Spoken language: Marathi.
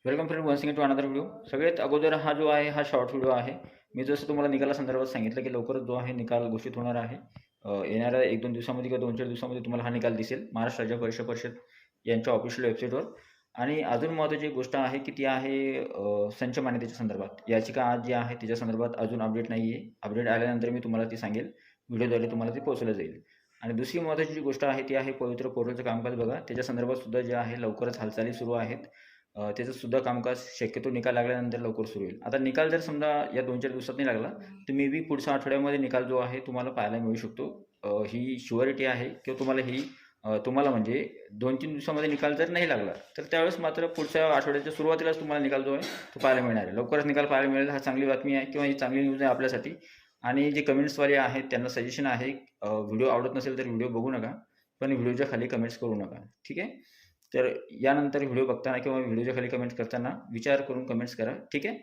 Welcome friend once again to another video. सगळ्यात अगोदर हा जो आहे हा शॉर्ट व्हिडिओ आहे. मी जसं तुम्हाला निकालासंदर्भात सांगितलं की लवकरच जो आहे निकाल घोषित होणार आहे. येणाऱ्या 1-2 दिवसामध्ये किंवा 2-4 दिवसामध्ये तुम्हाला हा निकाल दिसेल महाराष्ट्र राज्य परीक्षा परिषद यांच्या ऑफिशियल वेबसाईटवर. आणि अजून महत्त्वाची एक गोष्ट आहे की ती आहे संच मान्यतेच्या संदर्भात. याचिका आज जी आहे तिच्या संदर्भात अजून अपडेट नाही आहे. अपडेट आल्यानंतर मी तुम्हाला ती सांगेल. व्हिडिओद्वारे तुम्हाला ती पोहोचवलं जाईल. आणि दुसरी महत्त्वाची जी गोष्ट आहे ती आहे पवित्र पोर्टलचं कामकाज बघा. त्याच्या संदर्भात सुद्धा जे आहे लवकरच हालचाली सुरू आहेत. त्याचं सुद्धा कामकाज शक्यतो निकाल लागल्यानंतर लवकर सुरू होईल. आता निकाल जर समजा या 2-4 दिवसात नाही लागला तर मे बी पुढच्या आठवड्यामध्ये निकाल जो आहे तुम्हाला पाहायला मिळू शकतो. ही शुअरिटी आहे किंवा तुम्हाला म्हणजे 2-3 दिवसामध्ये निकाल जर नाही लागला तर त्यावेळेस मात्र पुढच्या आठवड्याच्या सुरुवातीलाच तुम्हाला निकाल जो आहे तो पाहायला मिळणार आहे. लवकरच निकाल पाहायला मिळेल हा चांगली बातमी आहे किंवा ही चांगली न्यूज आहे आपल्यासाठी. आणि जे कमेंट्सवाले आहेत त्यांना सजेशन आहे, व्हिडिओ आवडत नसेल तर व्हिडिओ बघू नका, पण व्हिडिओच्या खाली कमेंट्स करू नका. ठीक आहे. तर यानंतर व्हिडिओ बघताना किंवा व्हिडिओच्या खाली कमेंट्स करताना विचार करून कमेंट्स करा. ठीक आहे.